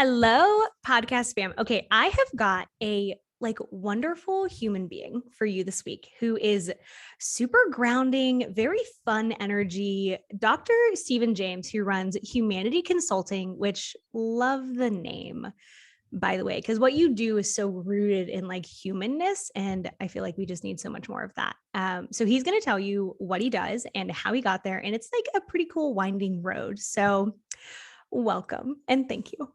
Hello, podcast fam. Okay, I have got a wonderful human being for you this week who is super grounding, very fun energy. Dr. Stephen James, who runs Humanity Consulting, which love the name, by the way, because what you do is so rooted in humanness. And I feel like we just need so much more of that. So he's going to tell you what he does and how he got there. And it's like a pretty cool winding road. So welcome and thank you.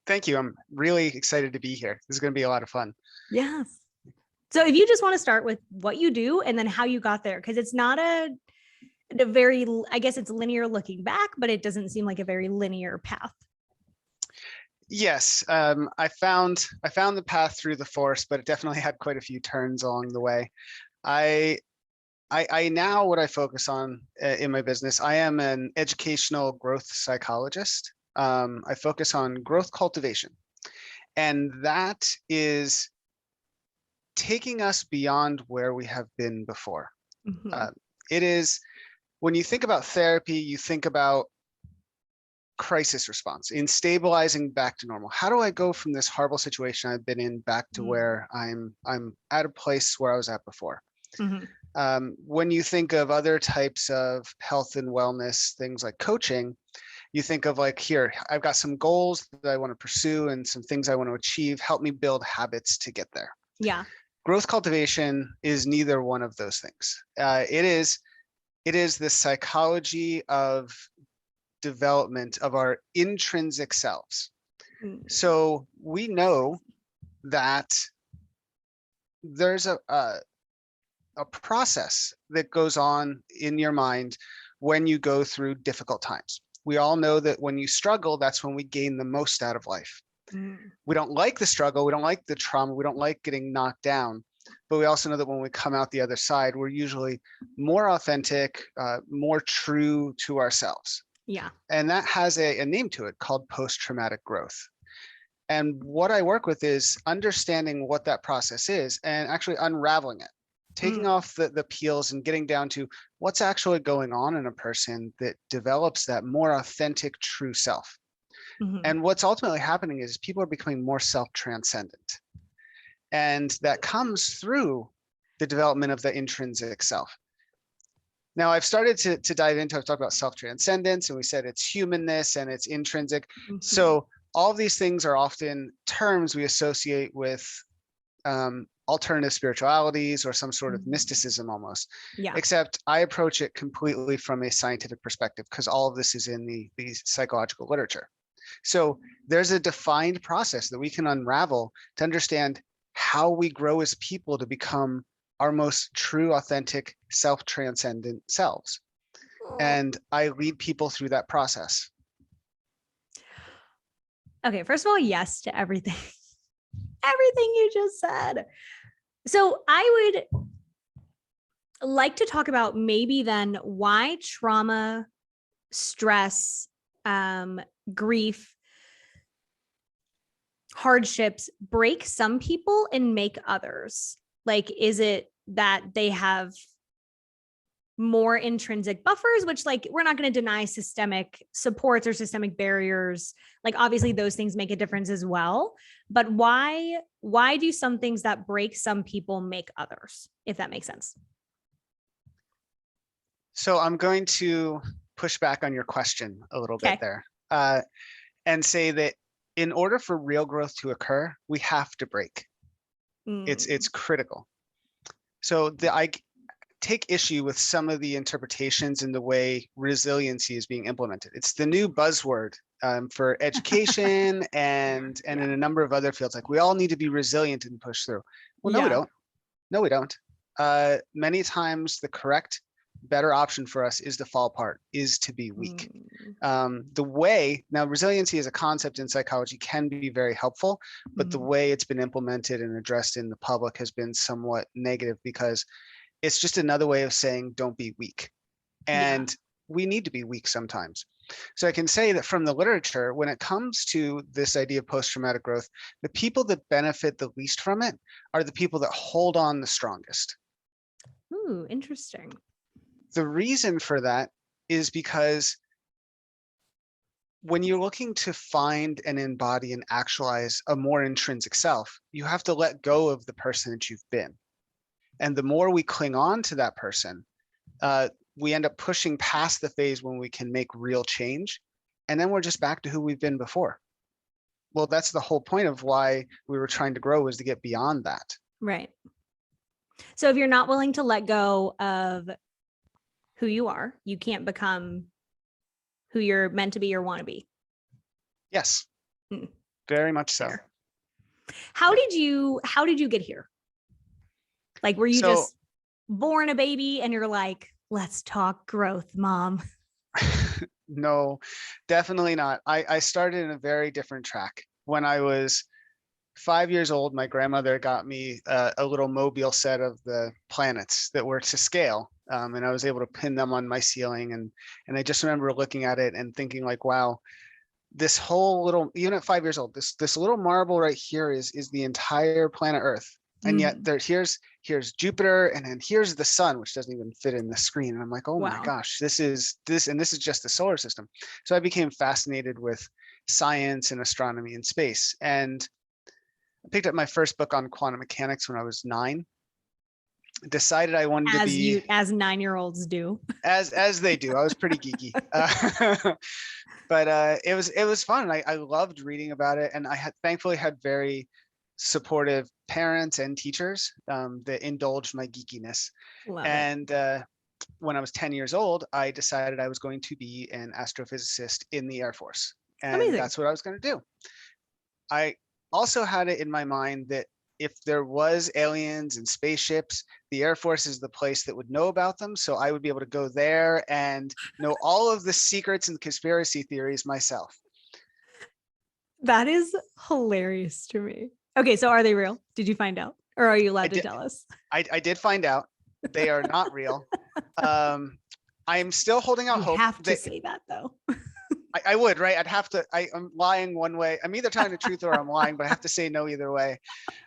Thank you. I'm really excited to be here. This is going to be a lot of fun. Yes. So if you just want to start with what you do and then how you got there, because it's not a very, I guess it's linear looking back, but it doesn't seem like a very linear path. Yes, I found the path through the forest, but it definitely had quite a few turns along the way. I now what I focus on in my business, I am an educational growth psychologist. I focus on growth cultivation, and that is taking us beyond where we have been before. Mm-hmm. It is, when you think about therapy, you think about crisis response, in stabilizing back to normal. How do I go from this horrible situation I've been in back to where I'm at a place where I was at before? Mm-hmm. When you think of other types of health and wellness, things like coaching, you think of here, I've got some goals that I want to pursue and some things I want to achieve. Help me build habits to get there. Yeah. Growth cultivation is neither one of those things. It is the psychology of development of our intrinsic selves. Mm-hmm. So we know that there's a process that goes on in your mind when you go through difficult times. We all know that when you struggle, that's when we gain the most out of life. Mm-hmm. We don't like the struggle, we don't like the trauma, we don't like getting knocked down, but we also know that when we come out the other side, we're usually more authentic, more true to ourselves. Yeah. And that has a name to it called post-traumatic growth. And what I work with is understanding what that process is and actually unraveling it, taking off the peels and getting down to what's actually going on in a person that develops that more authentic, true self. Mm-hmm. And what's ultimately happening is people are becoming more self-transcendent. And that comes through the development of the intrinsic self. Now, I've started to dive into, I've talked about self-transcendence, and we said it's humanness and it's intrinsic. Mm-hmm. So all of these things are often terms we associate with alternative spiritualities or some sort of mysticism almost. Yeah. Except I approach it completely from a scientific perspective because all of this is in the psychological literature. So there's a defined process that we can unravel to understand how we grow as people to become our most true, authentic, self-transcendent selves. And I lead people through that process. Okay, first of all, yes to everything. Everything you just said. So I would like to talk about maybe then why trauma, stress, grief, hardships break some people and make others. Is it that they have more intrinsic buffers, which we're not going to deny systemic supports or systemic barriers. Obviously those things make a difference as well. But why do some things that break some people make others, if that makes sense? So I'm going to push back on your question a little bit there and say that in order for real growth to occur, we have to break. It's critical. So I take issue with some of the interpretations in the way resiliency is being implemented. It's the new buzzword for education and in a number of other fields. We all need to be resilient and push through. Well, no, we don't. No, we don't. Many times the correct, better option for us is to fall apart, is to be weak. Now, resiliency as a concept in psychology can be very helpful, but the way it's been implemented and addressed in the public has been somewhat negative because it's just another way of saying don't be weak. And we need to be weak sometimes. So I can say that from the literature, when it comes to this idea of post-traumatic growth, the people that benefit the least from it are the people that hold on the strongest. Ooh, interesting. The reason for that is because when you're looking to find and embody and actualize a more intrinsic self, you have to let go of the person that you've been. And the more we cling on to that person, we end up pushing past the phase when we can make real change. And then we're just back to who we've been before. Well, that's the whole point of why we were trying to grow, was to get beyond that. Right. So if you're not willing to let go of who you are, you can't become who you're meant to be or want to be. Yes, very much so. Fair. How did you get here? Like, were you just born a baby and you're like, let's talk growth, mom? No, definitely not. I started in a very different track. When I was 5 years old, my grandmother got me a little mobile set of the planets that were to scale. And I was able to pin them on my ceiling. And I just remember looking at it and thinking like, wow, this whole little, even at 5 years old, this little marble right here is the entire planet Earth. And yet here's Jupiter, and then here's the sun, which doesn't even fit in the screen. And I'm like, oh my gosh, this is just the solar system. So I became fascinated with science and astronomy and space. And I picked up my first book on quantum mechanics when I was 9. Decided I wanted to be as 9-year-olds do. As they do. I was pretty geeky. But it was fun. I loved reading about it, and I thankfully had very supportive parents and teachers that indulged my geekiness. And when I was 10 years old, I decided I was going to be an astrophysicist in the Air Force, and Amazing. That's what I was going to do. I also had it in my mind that if there was aliens and spaceships, the Air Force is the place that would know about them. So I would be able to go there and know all of the secrets and conspiracy theories myself. That is hilarious to me. Okay, so are they real? Did you find out? Or are you allowed to tell us? I did find out. They are not real. I'm still holding out hope. You have to say that, though. I would, right? I'd have to. I'm lying one way. I'm either telling the truth or I'm lying, but I have to say no either way.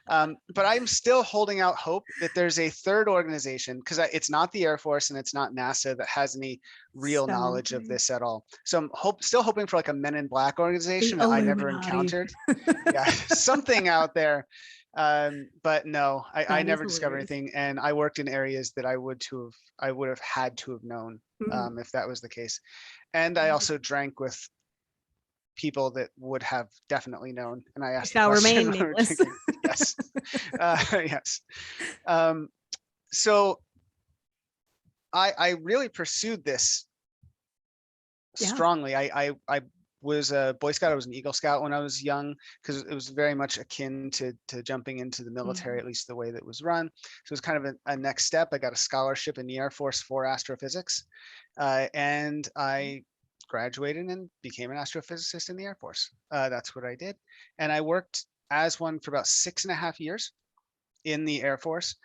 But I'm still holding out hope that there's a third organization, because it's not the Air Force and it's not NASA that has any real knowledge of this at all. So I'm still hoping for like a Men in Black organization that I never encountered. Yeah, something out there. But no, I never discovered anything, and I worked in areas that I would have had to have known if that was the case. And I also drank with people that would have definitely known. And I asked the question. Yes. Yes. So I really pursued this strongly. I was a Boy Scout. I was an Eagle Scout when I was young, because it was very much akin to jumping into the military, at least the way that was run. So it was kind of a next step. I got a scholarship in the Air Force for astrophysics. And I graduated and became an astrophysicist in the Air Force. That's what I did. And I worked as one for about 6.5 years in the Air Force.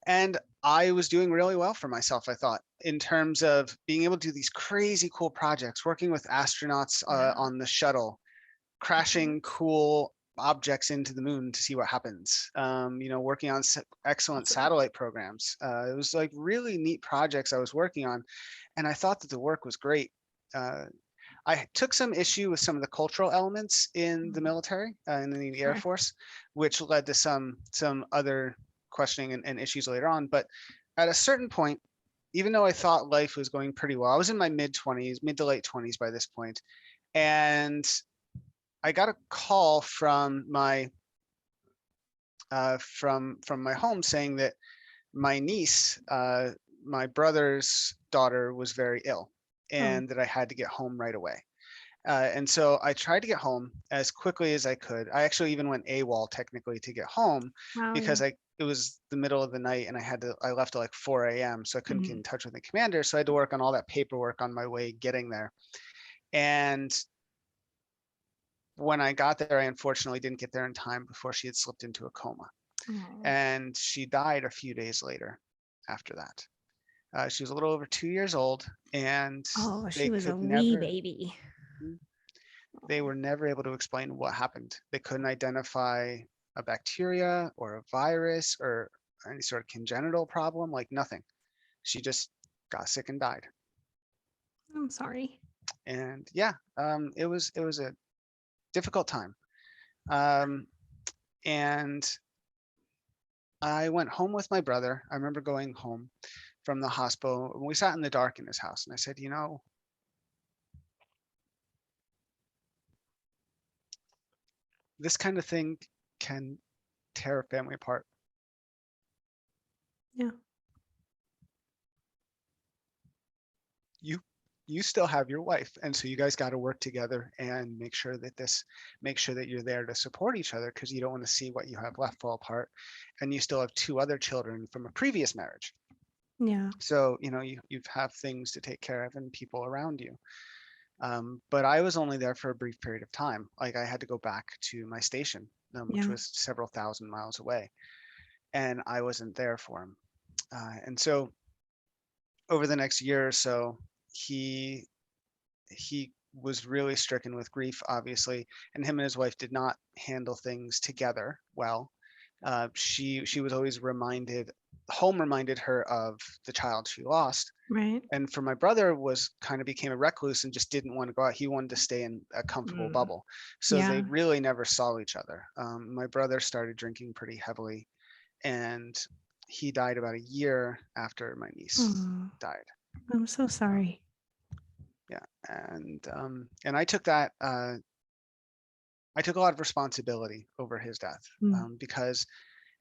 And I was doing really well for myself, I thought, in terms of being able to do these crazy cool projects, working with astronauts on the shuttle, crashing cool objects into the moon to see what happens, working on excellent satellite programs. It was like really neat projects I was working on, and I thought that the work was great. I took some issue with some of the cultural elements in the military and in the Air Force, which led to some other questioning and issues later on. But at a certain point, even though I thought life was going pretty well, I was in my mid to late 20s by this point, and I got a call from my my home saying that my niece, my brother's daughter, was very ill, and that I had to get home right away. And so I tried to get home as quickly as I could. I actually even went AWOL technically to get home, because it was the middle of the night and I left at like 4 a.m. So I couldn't get in touch with the commander. So I had to work on all that paperwork on my way getting there. And when I got there, I unfortunately didn't get there in time before she had slipped into a coma. And she died a few days later after that. She was a little over 2 years old, and she was a wee baby. They were never able to explain what happened. They couldn't identify a bacteria or a virus or any sort of congenital problem, like nothing. She just got sick and died. I'm sorry. And yeah, it was a difficult time. And I went home with my brother. I remember going home from the hospital, and we sat in the dark in his house, and I said, this kind of thing can tear a family apart. Yeah. You still have your wife, and so you guys got to work together and make sure that you're there to support each other, because you don't want to see what you have left fall apart. And you still have two other children from a previous marriage. Yeah. So you have things to take care of and people around you. But I was only there for a brief period of time. Like, I had to go back to my station, which was several thousand miles away, and I wasn't there for him. And so over the next year or so, he was really stricken with grief, obviously, and him and his wife did not handle things together well. She was always home reminded her of the child she lost. Right. And for my brother, was kind of became a recluse and just didn't want to go out. He wanted to stay in a comfortable bubble. So they really never saw each other. My brother started drinking pretty heavily, and he died about a year after my niece died. I'm so sorry. Yeah, and I took that. I took a lot of responsibility over his death, because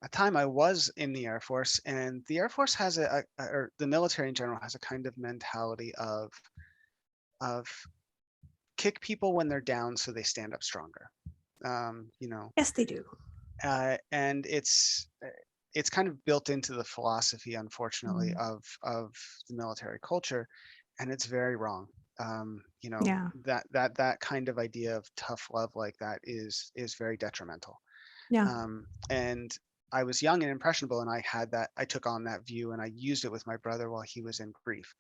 at the time I was in the Air Force, and the Air Force has or the military in general has a kind of mentality of kick people when they're down so they stand up stronger. Yes, they do. And it's kind of built into the philosophy, unfortunately, of the military culture, and it's very wrong. That kind of idea of tough love like that is very detrimental. And I was young and impressionable, and I took on that view, and I used it with my brother while he was in grief.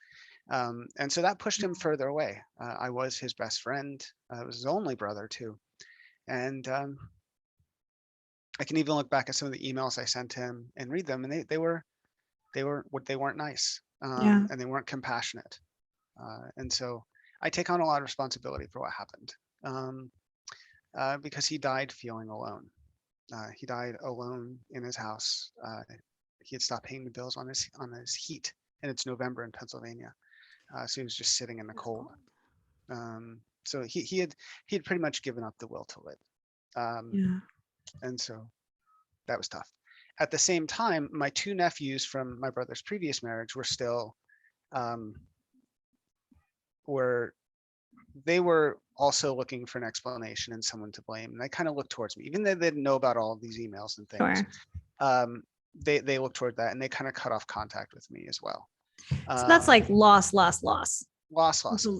And so that pushed him further away. I was his best friend. I was his only brother too. And I can even look back at some of the emails I sent him and read them, and they weren't nice, and they weren't compassionate. And so I take on a lot of responsibility for what happened, because he died feeling alone. He died alone in his house. He had stopped paying the bills on his heat, and it's November in Pennsylvania, so he was just sitting in the cold. So he had pretty much given up the will to live, and so that was tough. At the same time, my two nephews from my brother's previous marriage were still they were also looking for an explanation and someone to blame, and they kind of looked towards me, even though they didn't know about all of these emails and things. They looked toward that, and they kind of cut off contact with me as well. So that's like loss.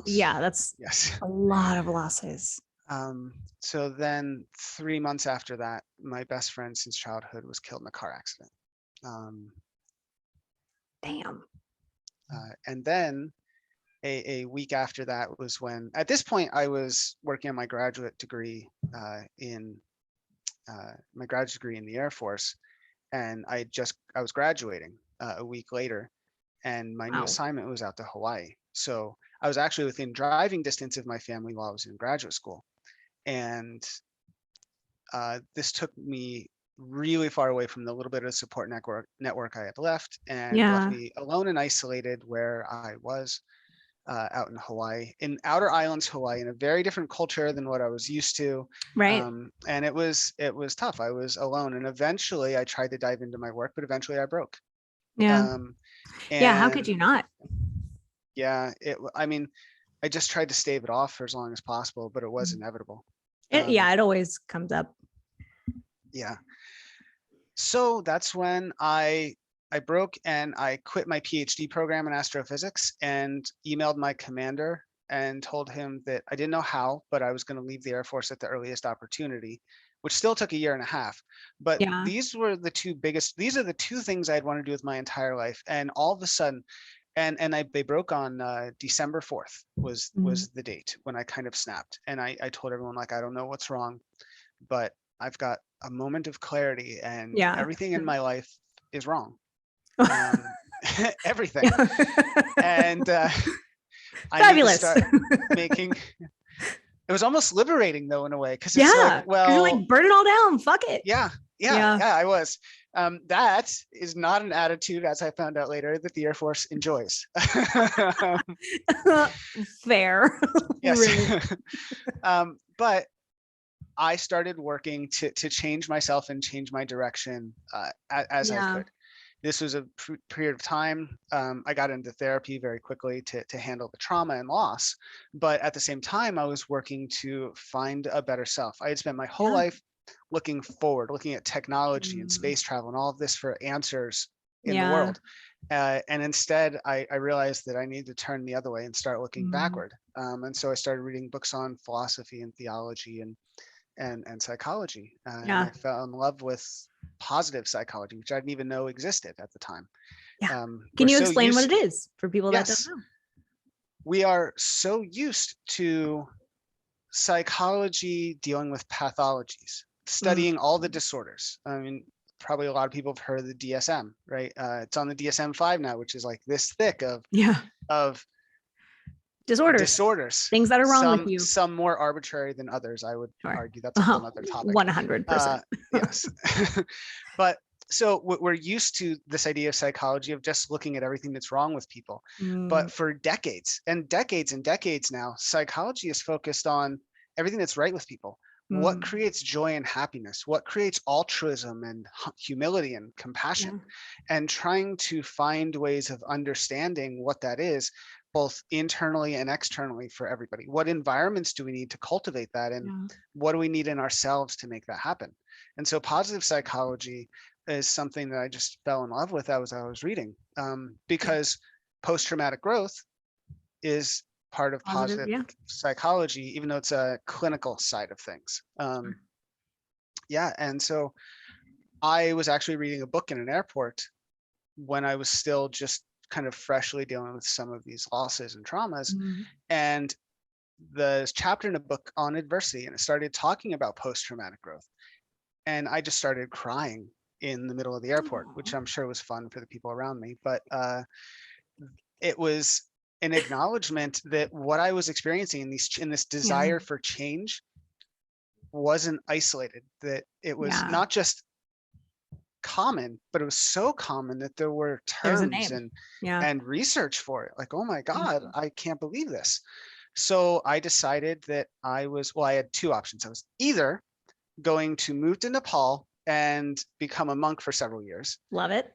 Yeah, that's yes, a lot of losses. So then 3 months after that, my best friend since childhood was killed in a car accident. Damn. And then a week after that was when, at this point, I was working on my graduate degree in the Air Force, and I was graduating a week later, and my new assignment was out to Hawaii. So I was actually within driving distance of my family while I was in graduate school, and this took me really far away from the little bit of support network I had left, and left me alone and isolated where I was. Out in Hawaii, in outer islands Hawaii, in a very different culture than what I was used to. Right. And it was tough. I was alone, and eventually I tried to dive into my work, but eventually I broke. How could you not? Yeah, I mean, I just tried to stave it off for as long as possible, but it was inevitable. It always comes up. Yeah. So that's when I broke, and I quit my PhD program in astrophysics and emailed my commander and told him that I didn't know how, but I was going to leave the Air Force at the earliest opportunity, which still took a year and a half. But these are the two things I'd want to do with my entire life. And all of a sudden, they broke on December 4th was the date when I kind of snapped. And I told everyone, like, I don't know what's wrong, but I've got a moment of clarity, and everything in my life is wrong. Everything. And I need to Fabulous. start making. It was almost liberating though, in a way, because it's like, Yeah. You're well, like, burn it all down. Fuck it. yeah, Yeah. I was. That is not an attitude, as I found out later, that the Air Force enjoys. Fair. Yes. Really. But I started working to change myself and change my direction as I Yeah. could. This was a period of time. I got into therapy very quickly to handle the trauma and loss. But at the same time, I was working to find a better self. I had spent my whole Yeah. life looking forward, looking at technology and Mm. space travel and all of this for answers in the Yeah. world. And instead, I realized that I needed to turn the other way and start looking backward. And so I started reading books on philosophy and theology and psychology. And Yeah. I fell in love with positive psychology, which I didn't even know existed at the time. Yeah. We're Can you so explain what used, it is for people that don't yes, know? we are so used to psychology dealing with pathologies, Mm. studying all the disorders. I mean, probably a lot of people have heard of the DSM, right? It's on the DSM-5 now, which is like this thick Yeah. of disorders. Things that are wrong with Some you. more arbitrary than others. I would Sure. argue that's a whole nother topic. 100%. Yes. But so we're used to this idea of psychology of just looking at everything that's wrong with people. But for decades and decades and decades now, psychology is focused on everything that's right with people. What creates joy and happiness? What creates altruism and humility and compassion? And trying to find ways of understanding what that is, both internally and externally for everybody. What environments do we need to cultivate that? And what do we need in ourselves to make that happen? And so positive psychology is something that I just fell in love with as I was reading, because post-traumatic growth is part of positive psychology, even though it's a clinical side of things. Yeah. And so I was actually reading a book in an airport when I was still just kind of freshly dealing with some of these losses and traumas. And the chapter in a book on adversity, and it started talking about post-traumatic growth. And I just started crying in the middle of the airport, which I'm sure was fun for the people around me. But it was an acknowledgement that what I was experiencing in this desire for change wasn't isolated, that it was not just common, but it was so common that there were terms and research for it. Like, oh my God, I can't believe this. So I decided that I had two options. I was either going to move to Nepal and become a monk for several years. Love it.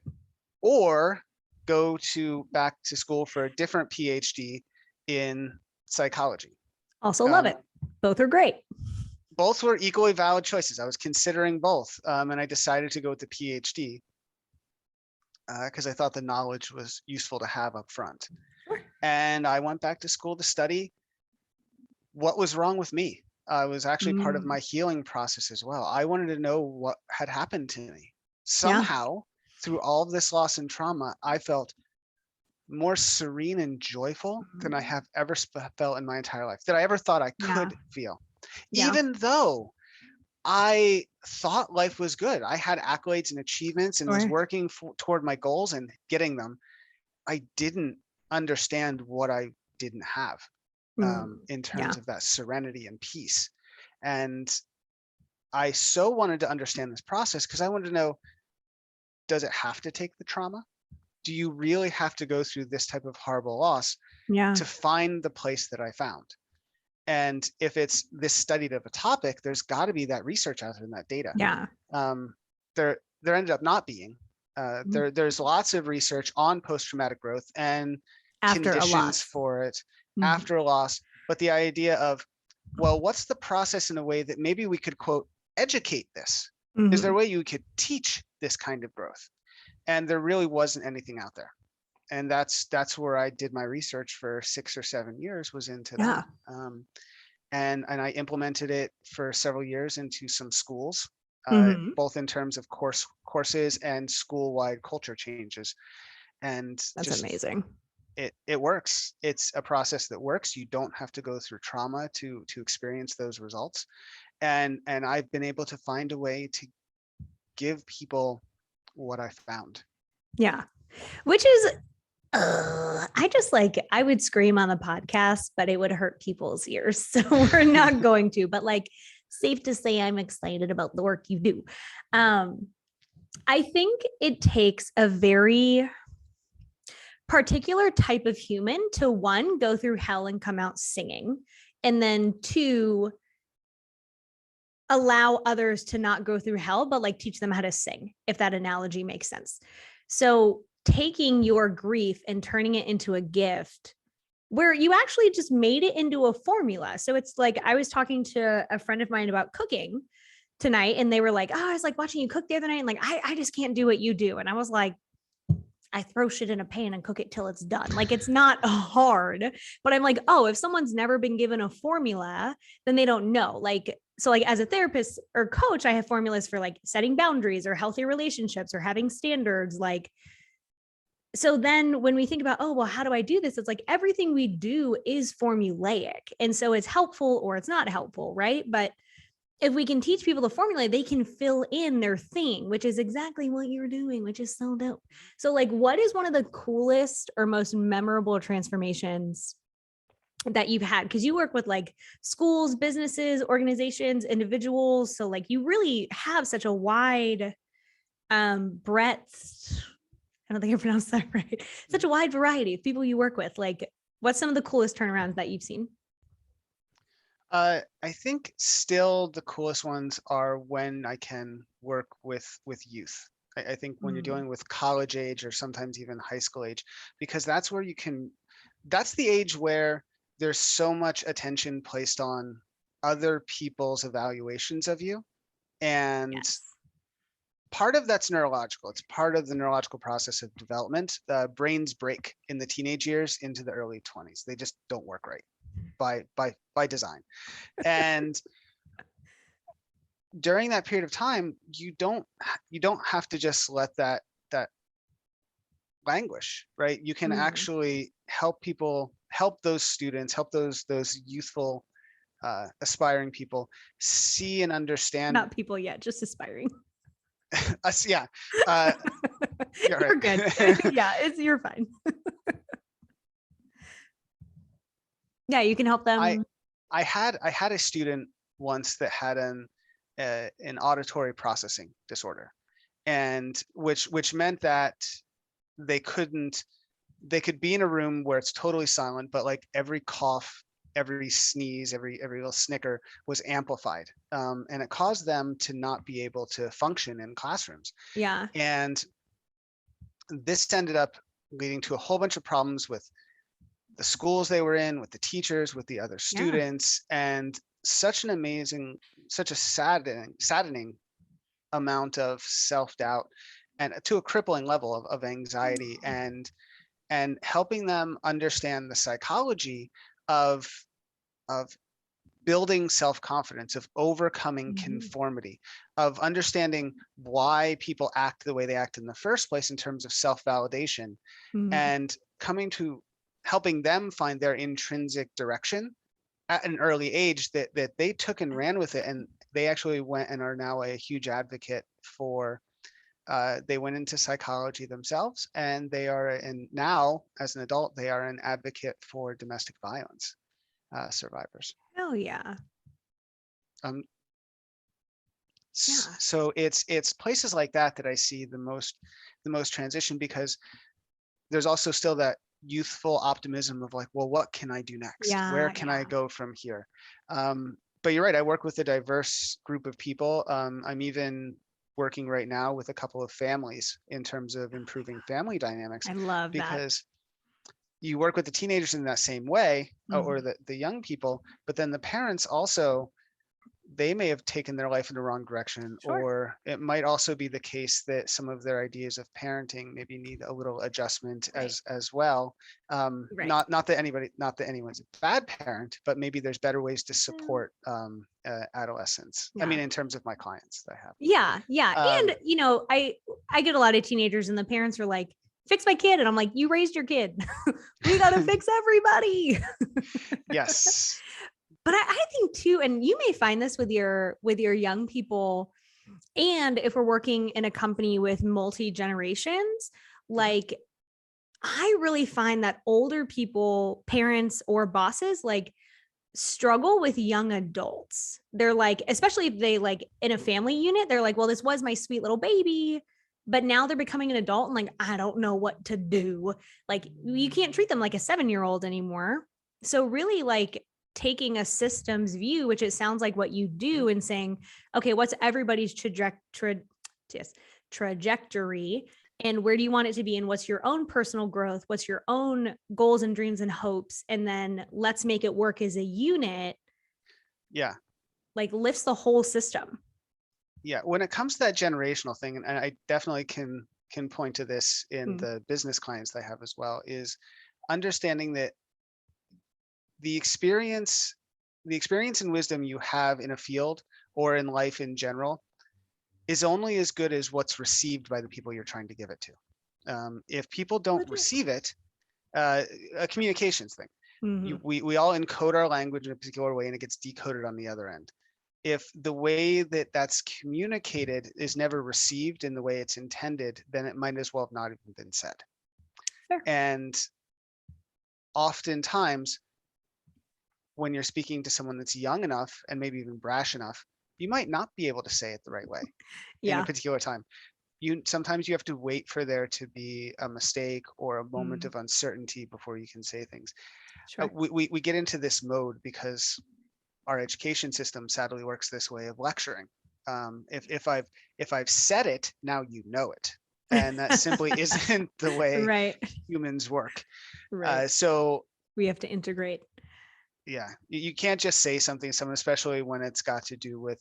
Or go back to school for a different PhD in psychology. Also love it. Both are great. Both were equally valid choices. I was considering both, and I decided to go with the PhD because I thought the knowledge was useful to have up front. Sure. And I went back to school to study what was wrong with me. I was actually part of my healing process as well. I wanted to know what had happened to me. Somehow, through all of this loss and trauma, I felt more serene and joyful than I have ever felt in my entire life, that I ever thought I could feel. Even though I thought life was good. I had accolades and achievements and was working toward my goals and getting them. I didn't understand what I didn't have in terms of that serenity and peace. And I so wanted to understand this process because I wanted to know, does it have to take the trauma? Do you really have to go through this type of horrible loss to find the place that I found? And if it's this studied of a topic, there's got to be that research out there and that data. There ended up not being. There's lots of research on post-traumatic growth and conditions for it after a loss. But the idea of, well, what's the process in a way that maybe we could, quote, educate this? Is there a way you could teach this kind of growth? And there really wasn't anything out there. And that's where I did my research for 6 or 7 years, was into that. And I implemented it for several years into some schools, both in terms of courses and school-wide culture changes. And that's amazing. It works. It's a process that works. You don't have to go through trauma to experience those results. And I've been able to find a way to give people what I found. Yeah. Which is I would scream on the podcast, but it would hurt people's ears. So we're not going to, but like, safe to say, I'm excited about the work you do. I think it takes a very particular type of human to, one, go through hell and come out singing, and then two, allow others to not go through hell, but like teach them how to sing, if that analogy makes sense. So taking your grief and turning it into a gift where you actually just made it into a formula. So it's like, I was talking to a friend of mine about cooking tonight, and they were like, oh, I was like watching you cook the other night, and like, I just can't do what you do. And I was like, I throw shit in a pan and cook it till it's done. Like, it's not hard, but I'm like, oh, if someone's never been given a formula, then they don't know. Like, so like as a therapist or coach, I have formulas for like setting boundaries or healthy relationships or having standards. Like, so then when we think about, oh, well, how do I do this? It's like everything we do is formulaic. And so it's helpful or it's not helpful, right? But if we can teach people the formula, they can fill in their thing, which is exactly what you're doing, which is so dope. So like, what is one of the coolest or most memorable transformations that you've had? Because you work with like schools, businesses, organizations, individuals. So like, you really have such a wide breadth. I don't think I pronounced that right. Such a wide variety of people you work with. Like, what's some of the coolest turnarounds that you've seen? I think still the coolest ones are when I can work with youth. I think when you're dealing with college age or sometimes even high school age, because that's where you can, that's the age where there's so much attention placed on other people's evaluations of you. And Yes. part of that's neurological. It's part of the neurological process of development. Brains break in the teenage years into the early 20s. They just don't work right by design. And during that period of time, you don't have to just let that languish, right? You can actually help people, help those students, help those youthful aspiring people see and understand. Not people yet, just aspiring. Us, yeah. You're You're right. good. Yeah, you're fine. Yeah, you can help them. I had a student once that had an auditory processing disorder, and which meant that they could be in a room where it's totally silent, but like every cough, every sneeze, every little snicker was amplified, and it caused them to not be able to function in classrooms. Yeah. And this ended up leading to a whole bunch of problems with the schools they were in, with the teachers, with the other students, and such a saddening amount of self-doubt and to a crippling level of anxiety, and helping them understand the psychology of building self-confidence, of overcoming conformity, of understanding why people act the way they act in the first place in terms of self-validation, and coming to helping them find their intrinsic direction at an early age that they took and ran with it. And they actually went and are now a huge advocate for, they went into psychology themselves, and they are, and now as an adult, they are an advocate for domestic violence survivors. Oh yeah. So it's places like that I see the most transition, because there's also still that youthful optimism of like, well, what can I do next? Where can I go from here? But you're right, I work with a diverse group of people. I'm even working right now with a couple of families in terms of improving family dynamics. I love that. Because you work with the teenagers in that same way, or the young people, but then the parents also, they may have taken their life in the wrong direction. Sure. Or it might also be the case that some of their ideas of parenting maybe need a little adjustment as well. Not that anyone's a bad parent, but maybe there's better ways to support adolescents. I mean, in terms of my clients that I have. Yeah. And I get a lot of teenagers and the parents are like, fix my kid. And I'm like, you raised your kid. We got to fix everybody. Yes. But I think too, and you may find this with your young people, and if we're working in a company with multi-generations, like I really find that older people, parents or bosses, like struggle with young adults. They're like, especially if they like in a family unit, they're like, well, this was my sweet little baby, but now they're becoming an adult and like, I don't know what to do. Like, you can't treat them like a 7-year-old anymore. So, really, like, taking a systems view, which it sounds like what you do, and saying, okay, what's everybody's trajectory, and where do you want it to be, and what's your own personal growth, what's your own goals and dreams and hopes, and then let's make it work as a unit. Yeah. Like, lifts the whole system. Yeah, when it comes to that generational thing, and I definitely can point to this in Mm. the business clients that I have as well, is understanding that the experience and wisdom you have in a field or in life in general is only as good as what's received by the people you're trying to give it to. If people don't receive it, a communications thing. Mm-hmm. We all encode our language in a particular way, and it gets decoded on the other end. If the way that that's communicated is never received in the way it's intended, then it might as well have not even been said. Fair. And oftentimes, when you're speaking to someone that's young enough and maybe even brash enough, you might not be able to say it the right way in a particular time. Sometimes you have to wait for there to be a mistake or a moment of uncertainty before you can say things. Sure. We get into this mode because our education system sadly works this way of lecturing. If I've said it, now you know it, and that simply isn't the way Right. humans work. Right. So we have to integrate. Yeah, you can't just say something to someone, especially when it's got to do with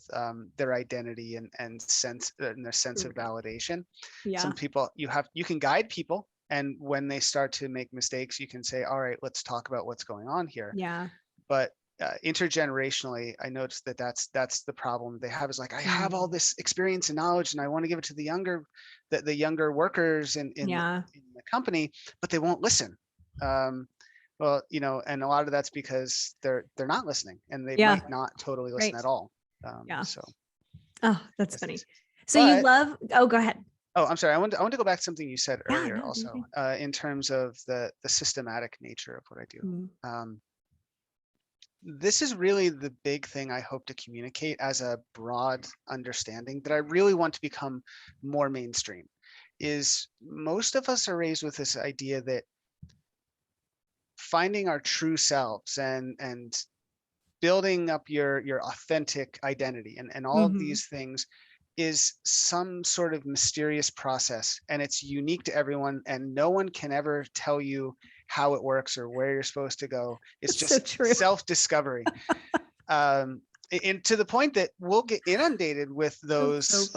their identity and sense and their sense of validation. Yeah. Some people you can guide people, and when they start to make mistakes, you can say, all right, let's talk about what's going on here. Yeah. But intergenerationally, I noticed that that's the problem they have, is like, I have all this experience and knowledge and I want to give it to the younger workers in the company, but they won't listen. Well, and a lot of that's because they're not listening, and they might not totally listen at all. So. Oh, that's funny. So you love, go ahead. Oh, I'm sorry. I want to go back to something you said earlier also, in terms of the systematic nature of what I do. This is really the big thing I hope to communicate as a broad understanding that I really want to become more mainstream, is most of us are raised with this idea that finding our true selves and building up your authentic identity and all of these things is some sort of mysterious process, and it's unique to everyone, and no one can ever tell you how it works or where you're supposed to go. It's just so self-discovery. And to the point that we'll get inundated with those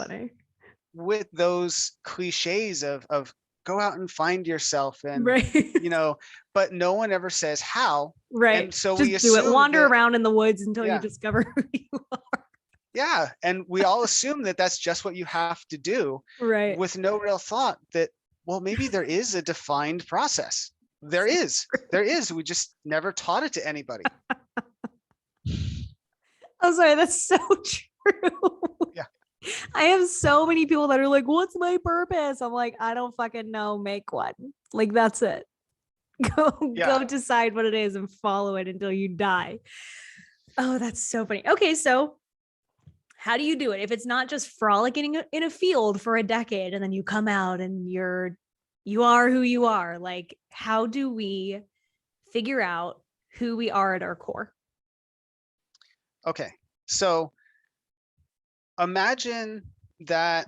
cliches of go out and find yourself, and but no one ever says how. And so just we assume do it. Wander around in the woods until you discover who you are. Yeah, and we all assume that that's just what you have to do, with no real thought that, well, maybe there is a defined process. There is. We just never taught it to anybody. I'm sorry, that's so true. Yeah. I have so many people that are like, what's my purpose? I'm like, I don't fucking know. Make one. Like, that's it. Go decide what it is and follow it until you die. Oh, that's so funny. Okay, so how do you do it? If it's not just frolicking in a field for a decade and then you come out and you are who you are, like, how do we figure out who we are at our core? Okay, so imagine that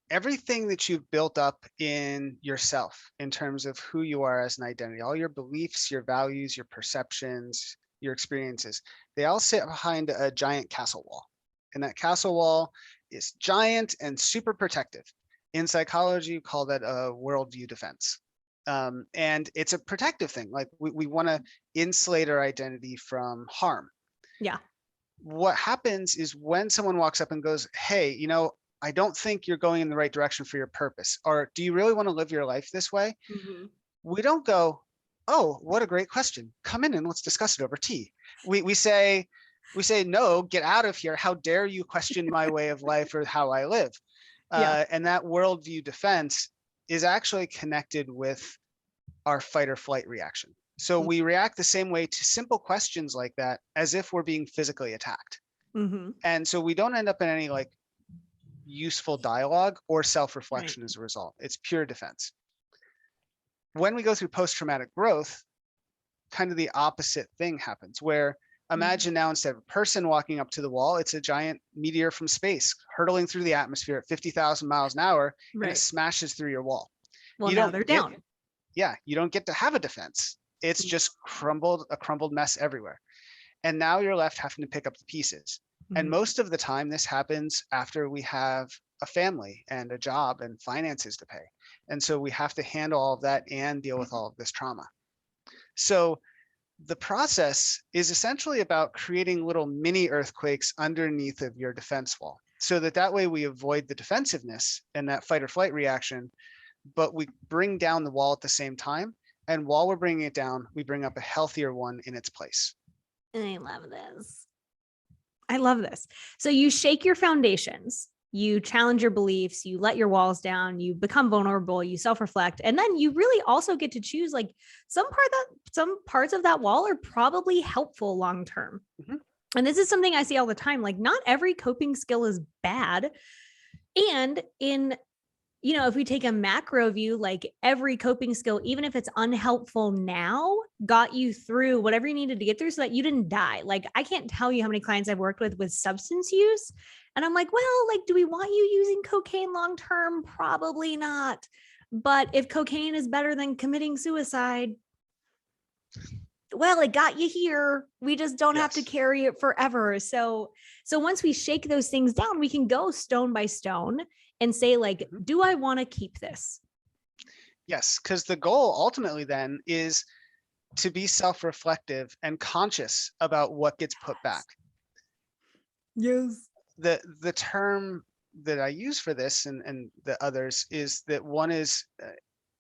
everything that you've built up in yourself in terms of who you are as an identity, all your beliefs, your values, your perceptions, your experiences, they all sit behind a giant castle wall. And that castle wall is giant and super protective. In psychology, you call that a worldview defense. And it's a protective thing. Like, we want to insulate our identity from harm. Yeah. What happens is when someone walks up and goes, hey, I don't think you're going in the right direction for your purpose, or do you really want to live your life this way? We don't go, oh, what a great question. Come in and let's discuss it over tea. We say, no, get out of here. How dare you question my way of life or how I live? And that worldview defense is actually connected with our fight or flight reaction. So we react the same way to simple questions like that as if we're being physically attacked. Mm-hmm. And so we don't end up in any like useful dialogue or Right. self-reflection as a result. It's pure defense. When we go through post-traumatic growth, kind of the opposite thing happens where imagine now instead of a person walking up to the wall, it's a giant meteor from space hurtling through the atmosphere at 50,000 miles an hour and it Right. smashes through your wall. Well, You now don't they're get, down. yeah, you don't get to have a defense. It's just a crumbled mess everywhere. And now you're left having to pick up the pieces. And Mhm. most of the time, this happens after we have a family and a job and finances to pay. And so we have to handle all of that and deal with all of this trauma. So the process is essentially about creating little mini earthquakes underneath of your defense wall. So that way we avoid the defensiveness and that fight or flight reaction, but we bring down the wall at the same time. And while we're bringing it down, we bring up a healthier one in its place. I love this. I love this. So you shake your foundations, you challenge your beliefs, you let your walls down, you become vulnerable, you self-reflect, and then you really also get to choose like some parts of that wall are probably helpful long term. Mm-hmm. And this is something I see all the time. Like, not every coping skill is bad. And if we take a macro view, like every coping skill, even if it's unhelpful now, got you through whatever you needed to get through so that you didn't die. Like, I can't tell you how many clients I've worked with substance use. And I'm like, well, like, do we want you using cocaine long term? Probably not. But if cocaine is better than committing suicide, well, it got you here. We just don't have to carry it forever. So once we shake those things down, we can go stone by stone and say, like, do I want to keep this? Yes, because the goal ultimately then is to be self-reflective and conscious about what gets put back. Yes. The term that I use for this and the others is that one is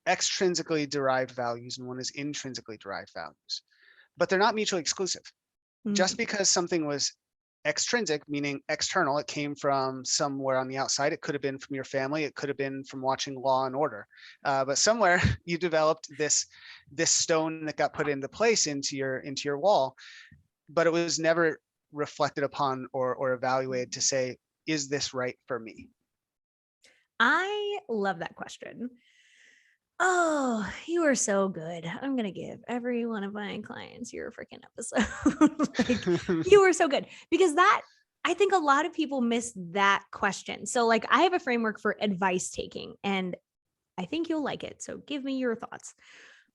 extrinsically derived values and one is intrinsically derived values, but they're not mutually exclusive. Just because something was extrinsic, meaning external, it came from somewhere on the outside. It could have been from your family. It could have been from watching Law and Order. But somewhere you developed this stone that got put into place into your wall, but it was never reflected upon or evaluated to say, is this right for me? I love that question. Oh, you are so good. I'm going to give every one of my clients your freaking episode. Like, you are so good, because I think a lot of people miss that question. So like, I have a framework for advice taking and I think you'll like it. So give me your thoughts.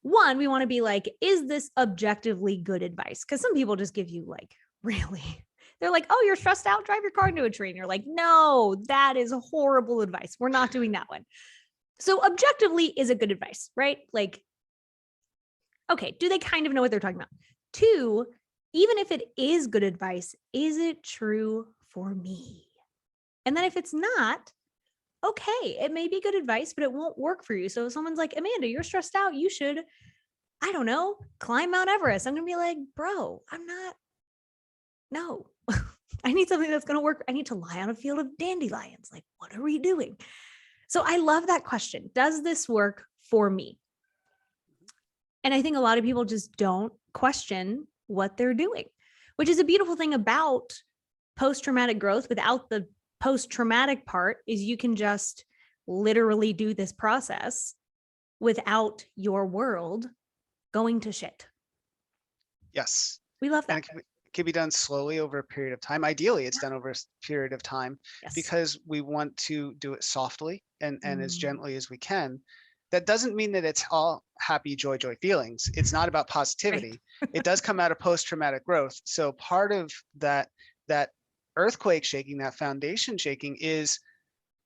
One, we want to be like, is this objectively good advice? Because some people just give you like, really, they're like, oh, you're stressed out, drive your car into a tree. And you're like, no, that is horrible advice. We're not doing that one. So objectively, is it good advice, right? Like, okay, do they kind of know what they're talking about? Two, even if it is good advice, is it true for me? And then if it's not, okay, it may be good advice, but it won't work for you. So if someone's like, Amanda, you're stressed out, you should, I don't know, climb Mount Everest. I'm going to be like, bro, I'm not, no. I need something that's going to work. I need to lie on a field of dandelions. Like, what are we doing? So I love that question. Does this work for me? And I think a lot of people just don't question what they're doing, which is a beautiful thing about post-traumatic growth. Without the post-traumatic part, is you can just literally do this process without your world going to shit. Yes. We love that. And it can be done slowly over a period of time. Ideally, it's done over a period of time because we want to do it softly and as gently as we can. That doesn't mean that it's all happy, joy feelings. It's not about positivity. Right. It does come out of post-traumatic growth. So part of that earthquake shaking, that foundation shaking, is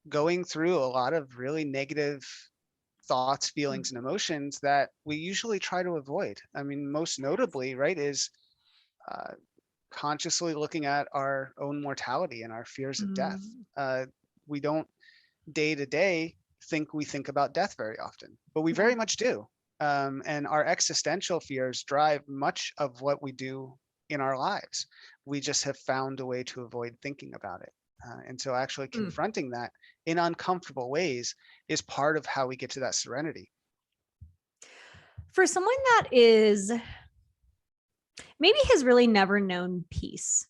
going through a lot of really negative thoughts, feelings, and emotions that we usually try to avoid. I mean, most notably, right, is consciously looking at our own mortality and our fears of death. We don't day to day think about death very often, but we very much do. And our existential fears drive much of what we do in our lives. We just have found a way to avoid thinking about it. And so actually confronting that in uncomfortable ways is part of how we get to that serenity. For someone that is maybe has really never known peace,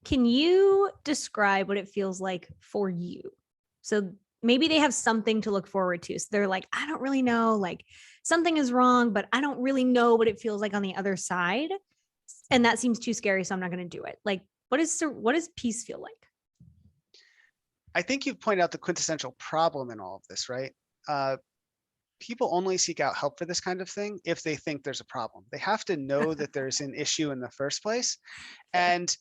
can you describe what it feels like for you? So maybe they have something to look forward to. So they're like, I don't really know, like something is wrong, but I don't really know what it feels like on the other side. And that seems too scary. So I'm not going to do it. Like, what does peace feel like? I think you've pointed out the quintessential problem in all of this, right? People only seek out help for this kind of thing if they think there's a problem. They have to know that there's an issue in the first place. Fair. And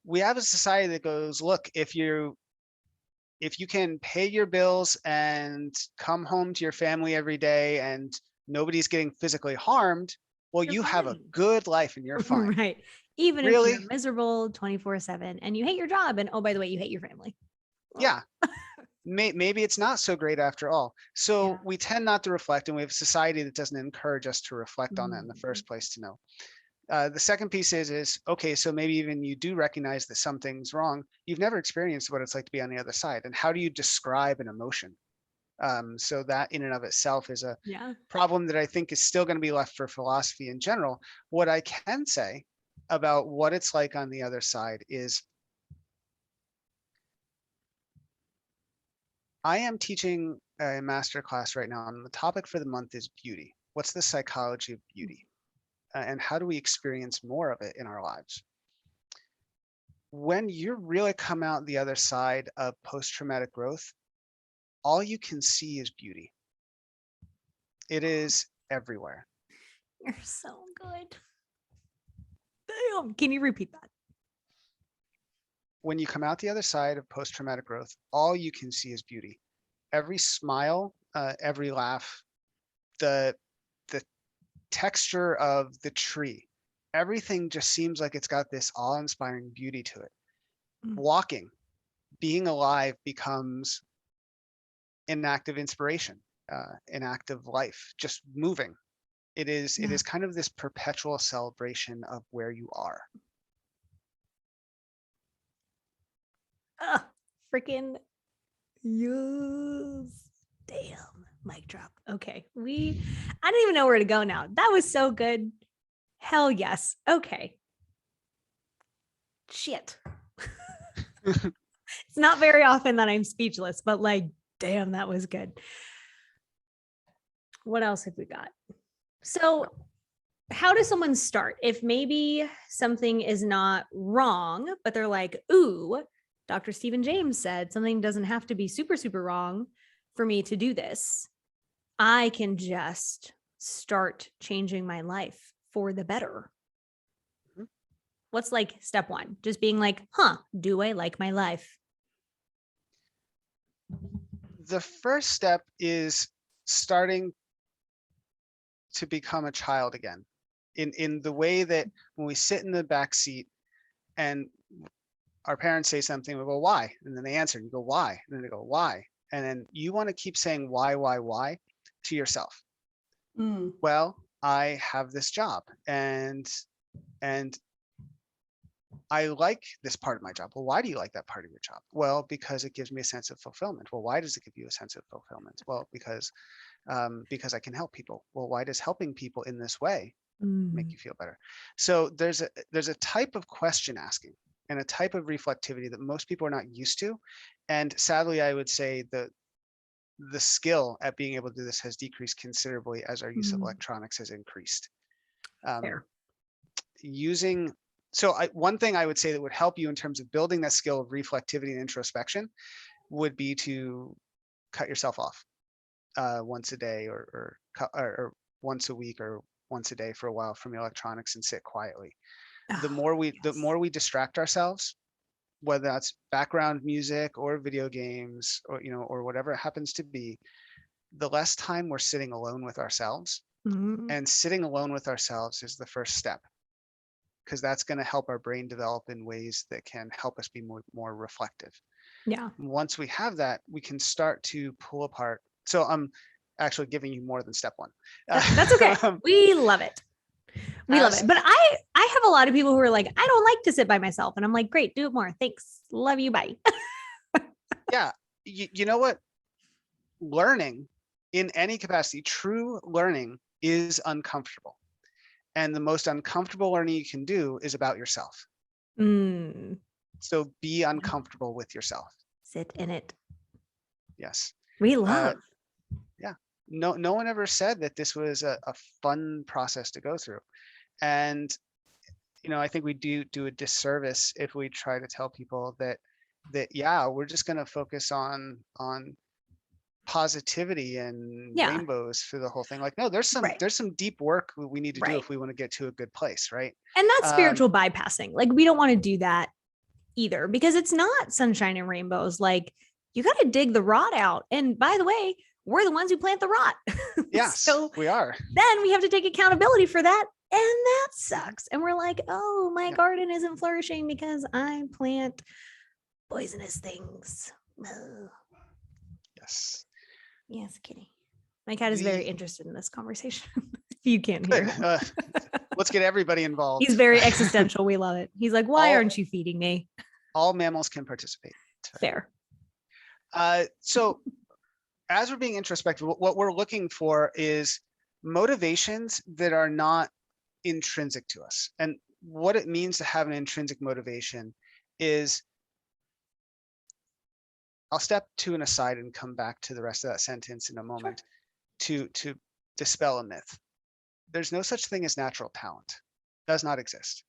we have a society that goes, look, if you can pay your bills and come home to your family every day and nobody's getting physically harmed, well, You're you have a fine. good life and you're fine. Right. Even if you're Really? miserable 24/7 and you hate your job and oh, by the way, you hate your family. Well, Yeah. Maybe it's not so great after all. yeah. So we tend not to reflect, and we have a society that doesn't encourage us to reflect on that in the Mm. first place to know. The second piece is okay, so maybe even you do recognize that something's wrong. You've never experienced what it's like to be on the other side. And how do you describe an emotion? So that in and of itself is a Yeah. problem that I think is still going to be left for philosophy in general. What I can say about what it's like on the other side is I am teaching a master class right now, and the topic for the month is beauty. What's the psychology of beauty? And how do we experience more of it in our lives? When you really come out the other side of post-traumatic growth, all you can see is beauty. It is everywhere. You're so good. Damn. Can you repeat that? When you come out the other side of post-traumatic growth, all you can see is beauty. Every smile, every laugh, the the texture of the tree, everything just seems like it's got this awe-inspiring beauty to it. Mm. Walking, being alive becomes an act of inspiration, an act of life, just moving. It Yeah. is kind of this perpetual celebration of where you are. Freaking yes. Damn. Mic drop. Okay. I don't even know where to go now. That was so good. Hell yes. Okay. Shit. It's not very often that I'm speechless, but like, damn, that was good. What else have we got? So, how does someone start if maybe something is not wrong, but they're like, ooh, Dr. Stephen James said something doesn't have to be super, super wrong for me to do this. I can just start changing my life for the better. Mhm. What's like step one? Just being like, do I like my life? The first step is starting to become a child again, in the way that when we sit in the back seat and our parents say something, we go, why? And then they answer, and you go, why? And then they go, why? And then you want to keep saying why to yourself. Mm. Well, I have this job and I like this part of my job. Well, why do you like that part of your job? Well, because it gives me a sense of fulfillment. Well, why does it give you a sense of fulfillment? Well, because I can help people. Well, why does helping people in this way make you feel better? So there's a type of question asking and a type of reflectivity that most people are not used to. And sadly, I would say the skill at being able to do this has decreased considerably as our use of electronics has increased. Um, Fair. using one thing I would say that would help you in terms of building that skill of reflectivity and introspection would be to cut yourself off once a day or once a week or once a day for a while from the electronics and sit quietly. The Oh, more the yes. more we distract ourselves, whether that's background music or video games or or whatever it happens to be, the less time we're sitting alone with ourselves. Mhm. And sitting alone with ourselves is the first step, because that's going to help our brain develop in ways that can help us be more reflective. Yeah. Once we have that, we can start to pull apart. So I'm actually giving you more than step one. That's okay. We love it. We love As it. But I have a lot of people who are like, I don't like to sit by myself. And I'm like, great, do it more. Thanks. Love you. Bye. Yeah, you know what? Learning in any capacity, true learning is uncomfortable. And the most uncomfortable learning you can do is about yourself. Mm. So be uncomfortable with yourself. Sit in it. Yes. We love. Yeah. No one ever said that this was a fun process to go through. And, I think we do a disservice if we try to tell people that yeah, we're just going to focus on positivity and Yeah. rainbows for the whole thing. Like, no, there's some deep work we need to do if we want to get to a good place, right? And that's spiritual bypassing. Like, we don't want to do that either, because it's not sunshine and rainbows. Like, you got to dig the rot out. And by the way, we're the ones who plant the rot. Yes, so we are. Then we have to take accountability for that. And that sucks. And we're like, oh, my garden isn't flourishing because I plant poisonous things. Oh. Yes. Yes, Kitty. My cat is very interested in this conversation. You can't hear him. Let's get everybody involved. He's very existential. We love it. He's like, why aren't you feeding me? All mammals can participate. Fair. So as we're being introspective, what we're looking for is motivations that are not intrinsic to us. And what it means to have an intrinsic motivation is, I'll step to an aside and come back to the rest of that sentence in a moment. Sure. To dispel a myth. There's no such thing as natural talent. It does not exist.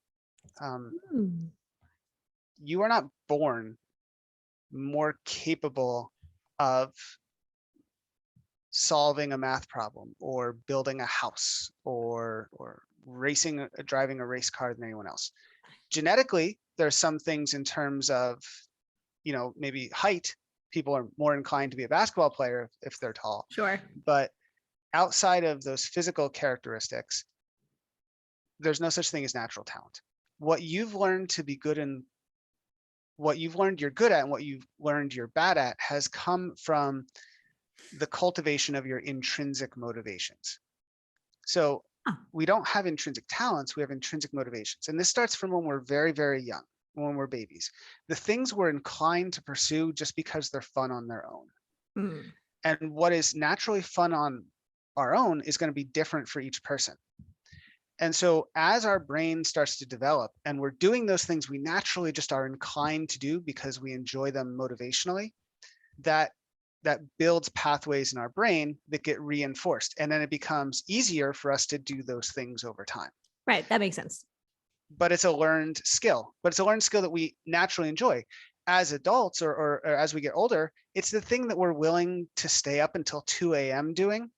You are not born more capable of solving a math problem or building a house or driving a race car than anyone else. Genetically, there's some things in terms of, maybe height. People are more inclined to be a basketball player if they're tall. Sure. But outside of those physical characteristics, there's no such thing as natural talent. What you've learned to be good in, what you've learned you're good at, and what you've learned you're bad at has come from the cultivation of your intrinsic motivations. So we don't have intrinsic talents, we have intrinsic motivations. And this starts from when we're very, very young, when we're babies. The things we're inclined to pursue just because they're fun on their own. And what is naturally fun on our own is going to be different for each person. And so as our brain starts to develop and we're doing those things we naturally just are inclined to do because we enjoy them motivationally, that builds pathways in our brain that get reinforced. And then it becomes easier for us to do those things over time. Right. That makes sense. But it's a learned skill. But it's a learned skill that we naturally enjoy. As adults or as we get older, it's the thing that we're willing to stay up until 2 a.m. doing,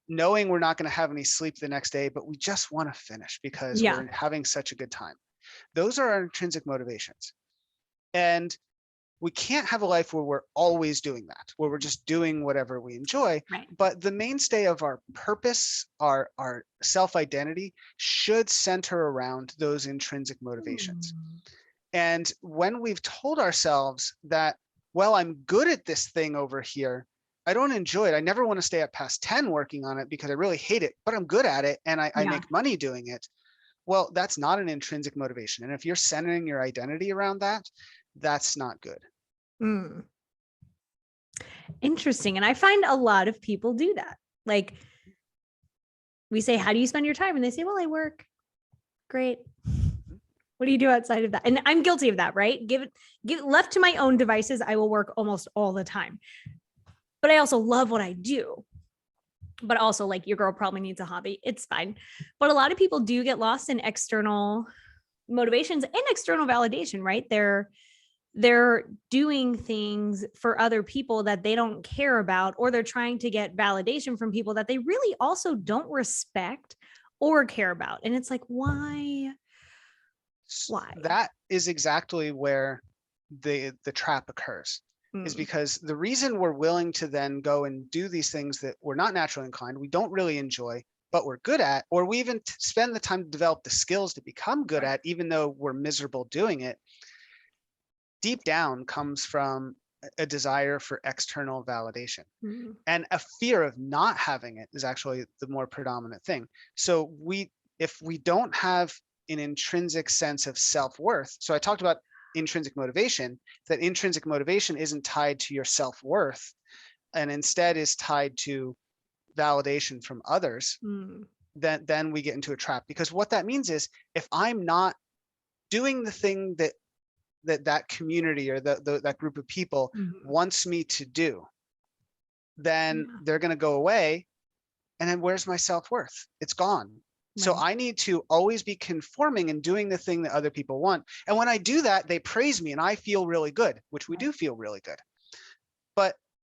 knowing we're not going to have any sleep the next day, but we just want to finish because we're having such a good time. Those are our intrinsic motivations. And we can't have a life where we're always doing that, where we're just doing whatever we enjoy. Right. But the mainstay of our purpose, our self-identity should center around those intrinsic motivations. And when we've told ourselves that, well, I'm good at this thing over here, I don't enjoy it, I never want to stay up past 10 working on it because I really hate it, but I'm good at it and I make money doing it. Well, that's not an intrinsic motivation. And if you're centering your identity around that, that's not good. Interesting. And I find a lot of people do that. Like, we say, how do you spend your time? And they say, well, I work. Great. What do you do outside of that? And I'm guilty of that, right? Left to my own devices, I will work almost all the time. But I also love what I do. But also, like, your girl probably needs a hobby. It's fine. But a lot of people do get lost in external motivations and external validation, right? They're doing things for other people that they don't care about, or they're trying to get validation from people that they really also don't respect or care about. And it's like, why? That is exactly where the trap occurs. Is because the reason we're willing to then go and do these things that we're not naturally inclined, we don't really enjoy, but we're good at, or we even spend the time to develop the skills to become good at, even though we're miserable doing it, deep down comes from a desire for external validation. And a fear of not having it is actually the more predominant thing. So if we don't have an intrinsic sense of self-worth, so I talked about intrinsic motivation, that intrinsic motivation isn't tied to your self-worth and instead is tied to validation from others, then we get into a trap. Because what that means is, if I'm not doing the thing that community or that group of people wants me to do, then they're going to go away. And then where's my self-worth? It's gone. So I need to always be conforming and doing the thing that other people want. And when I do that, they praise me and I feel really good, which we do feel really good. But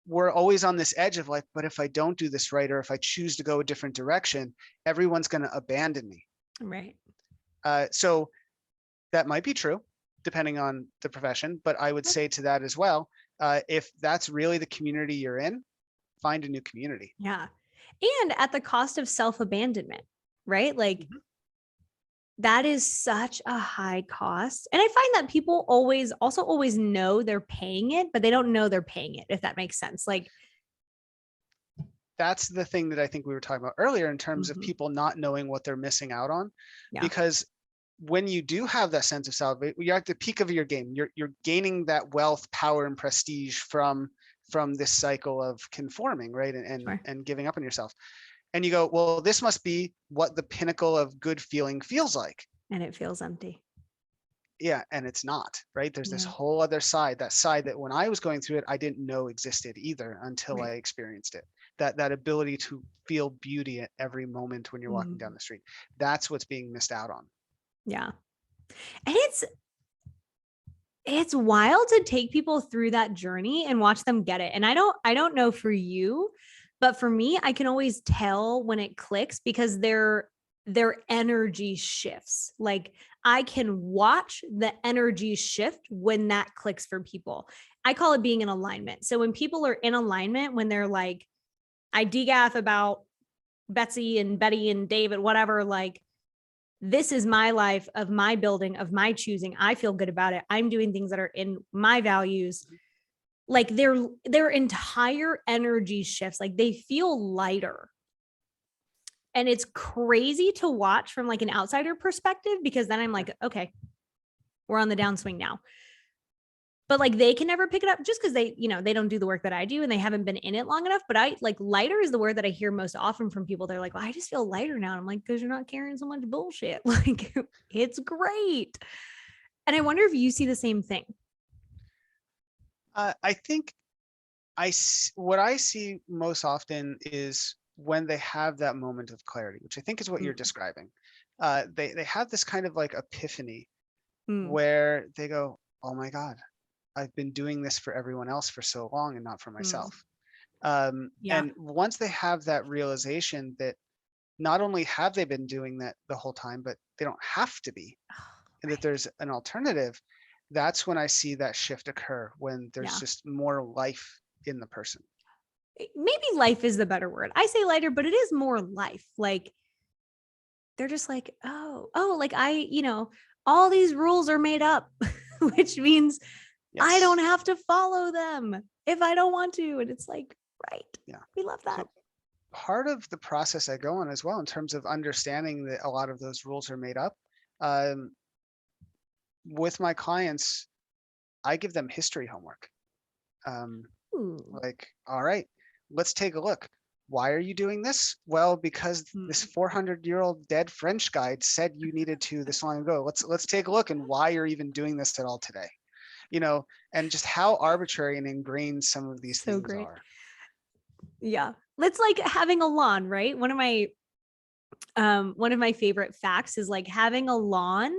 we're always on this edge of like, but if I don't do this right, or if I choose to go a different direction, everyone's going to abandon me. Right. So that might be true, depending on the profession. But I would say to that as well, if that's really the community you're in, find a new community. Yeah. And at the cost of self-abandonment, right? Like that is such a high cost. And I find that people always know they're paying it, but they don't know they're paying it, if that makes sense. Like that's the thing that I think we were talking about earlier in terms of people not knowing what they're missing out on. Because when you do have that sense of self, you're at the peak of your game. You're gaining that wealth, power, and prestige from this cycle of conforming, right? And giving up on yourself. And you go, well, this must be what the pinnacle of good feeling feels like. And it feels empty. Yeah, and it's not, right? There's this whole other side, that side that when I was going through it, I didn't know existed either until I experienced it. That ability to feel beauty at every moment when you're walking down the street. That's what's being missed out on. Yeah. And it's wild to take people through that journey and watch them get it. And I don't know for you, but for me, I can always tell when it clicks because their energy shifts. Like I can watch the energy shift when that clicks for people. I call it being in alignment. So when people are in alignment, when they're like, I degaff about Betsy and Betty and David, whatever, like, this is my life of my building, of my choosing. I feel good about it. I'm doing things that are in my values. Like their entire energy shifts. Like they feel lighter. And it's crazy to watch from like an outsider perspective, because then I'm like, okay, we're on the downswing now. But like they can never pick it up just because they don't do the work that I do and they haven't been in it long enough. But I like lighter is the word that I hear most often from people. They're like, well, I just feel lighter now. And I'm like, because you're not carrying so much bullshit. Like it's great. And I wonder if you see the same thing. I think what I see most often is when they have that moment of clarity, which I think is what you're describing. They have this kind of like epiphany where they go, oh my God, I've been doing this for everyone else for so long and not for myself. And once they have that realization that not only have they been doing that the whole time, but they don't have to be, and that there's an alternative, that's when I see that shift occur, when there's just more life in the person. Maybe life is the better word. I say lighter, but it is more life. Like they're just like, oh, like all these rules are made up, which means I don't have to follow them if I don't want to. And it's like, right. Yeah. We love that. So part of the process I go on as well, in terms of understanding that a lot of those rules are made up, with my clients, I give them history homework. Like, all right, let's take a look. Why are you doing this? Well, because this 400-year-old dead French guide said you needed to this long ago. Let's take a look and why you're even doing this at all today. And just how arbitrary and ingrained some of these things are. Yeah. It's like having a lawn, right? One of my favorite facts is like having a lawn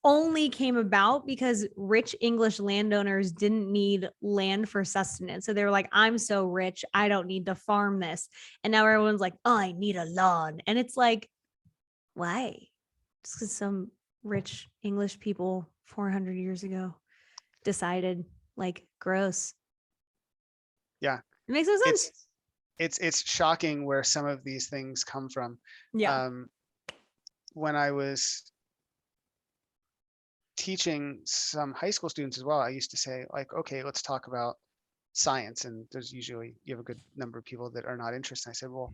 only came about because rich English landowners didn't need land for sustenance. So they were like, I'm so rich, I don't need to farm this. And now everyone's like, oh, I need a lawn. And it's like, why? Just because some rich English people 400 years ago decided, like, gross. Yeah. It makes no sense. It's shocking where some of these things come from. Yeah. When I was teaching some high school students as well, I used to say, like, okay, let's talk about science. And there's usually, you have a good number of people that are not interested. I said, well,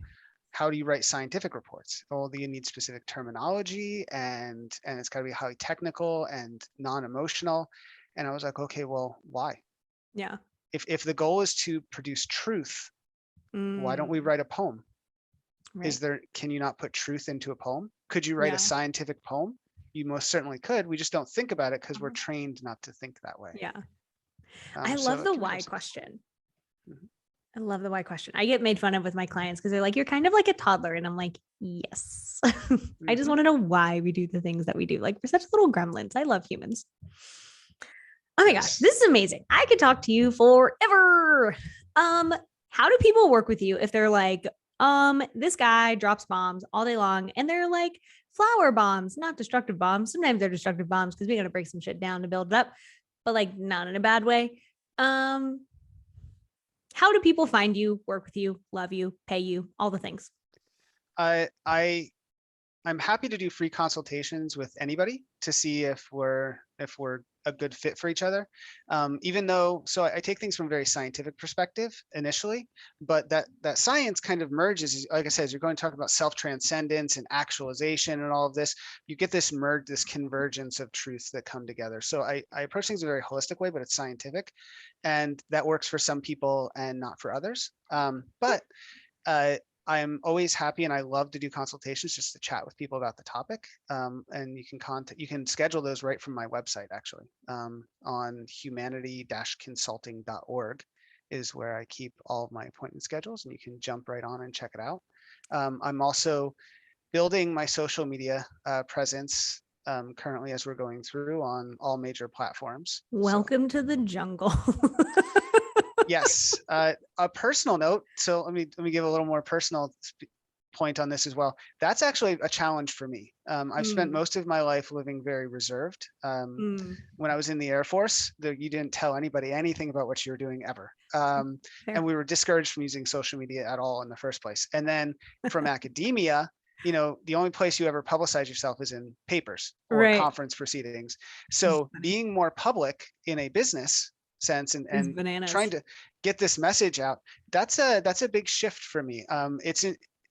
how do you write scientific reports? Well, you need specific terminology and it's got to be highly technical and non-emotional. And I was like, okay, well, why? Yeah. If the goal is to produce truth, Why don't we write a poem? Right. Can you not put truth into a poem? Could you write a Yeah. scientific poem? You most certainly could. We just don't think about it because we're Uh-huh. trained not to think that way. Yeah. I So love it the can be why very simple. question. Mhm. I love the why question. I get made fun of with my clients because they're like, you're kind of like a toddler. And I'm like, yes. I just Mhm. want to know why we do the things that we do. Like, we're such little gremlins. I love humans. Oh my gosh, Yes. this is amazing. I could talk to you forever. How do people work with you if they're like, this guy drops bombs all day long and they're like flower bombs, not destructive bombs. Sometimes they're destructive bombs because we got to break some shit down to build it up, but like not in a bad way. Um, how do people find you, work with you, love you, pay you, all the things? I'm happy to do free consultations with anybody to see if we're a good fit for each other. Even though, so I take things from a very scientific perspective initially, but that science kind of merges. Like I said, as you're going to talk about self-transcendence and actualization and all of this, you get this this convergence of truths that come together. So I approach things in a very holistic way, but it's scientific, and that works for some people and not for others. But I'm always happy and I love to do consultations just to chat with people about the topic. And you can schedule those right from my website, actually, on humanity-consulting.org is where I keep all of my appointment schedules, and you can jump right on and check it out. I'm also building my social media presence currently as we're going through on all major platforms. So Welcome to the jungle. yes, a personal note. So let me give a little more personal point on this as well. That's actually a challenge for me. I've spent Mm, most of my life living very reserved. mm, When I was in the Air Force, you didn't tell anybody anything about what you were doing ever. And fair. we were discouraged from using social media at all in the first place. And then from academia, the only place you ever publicize yourself is in papers or Right. conference proceedings. It's So funny. being more public in a business sense It's and trying bananas. to get this message out, that's a big shift for me.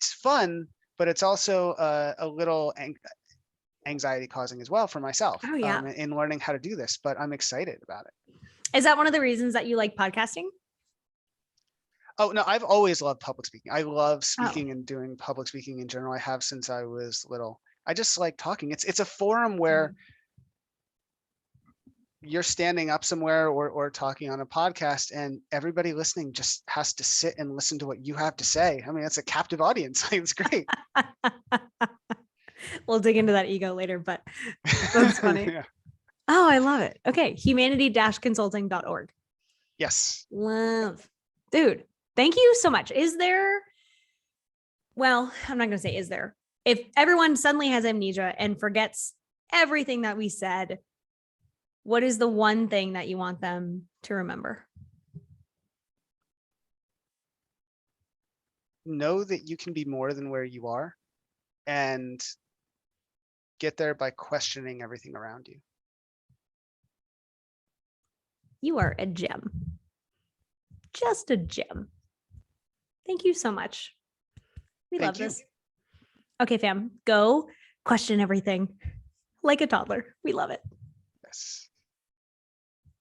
It's fun, but it's also a little anxiety causing as well for myself Oh, yeah. in learning how to do this, but I'm excited about it. Is that one of the reasons that you like podcasting? Oh no, I've always loved public speaking. I love Oh, speaking and doing public speaking in general. I have since I was little. I just like talking. It's a forum where you're standing up somewhere or talking on a podcast and everybody listening just has to sit and listen to what you have to say. I mean, it's a captive audience. It's great. we'll dig into that ego later, but that's funny. Yeah. Oh, I love it. Okay. Humanity-consulting.org. Yes. Love. Dude, thank you so much. Well, I'm not going to say is there. If everyone suddenly has amnesia and forgets everything that we said, what is the one thing that you want them to remember? Know that you can be more than where you are and get there by questioning everything around you. You are a gem. Just a gem. Thank you so much. We love Thank you. this. Okay, fam, go question everything like a toddler. We love it. Yes.